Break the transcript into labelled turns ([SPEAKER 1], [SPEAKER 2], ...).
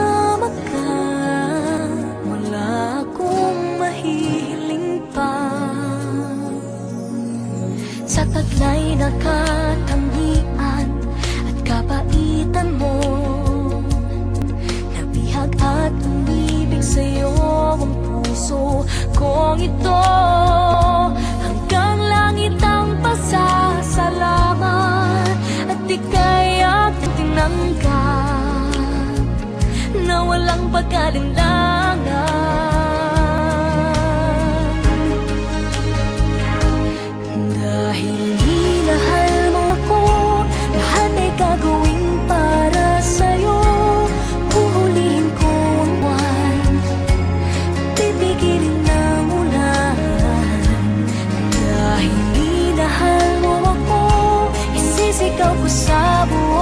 [SPEAKER 1] kasama ka, wala akong mahihiling pa. Sa taglay na katangian at kapaitan mo, nabihag at umibig sa'yo ang puso kong ito. Hanggang langit ang pasasalamat at ika'y aking tinanggap na walang pag-alinlangan. Dahil minahal mo ako, lahat ay gagawin para sa'yo. Huhulihin ko ang buwan, pipigilin ng ulan. Dahil minahal mo ako, isisigaw ko sa buwan.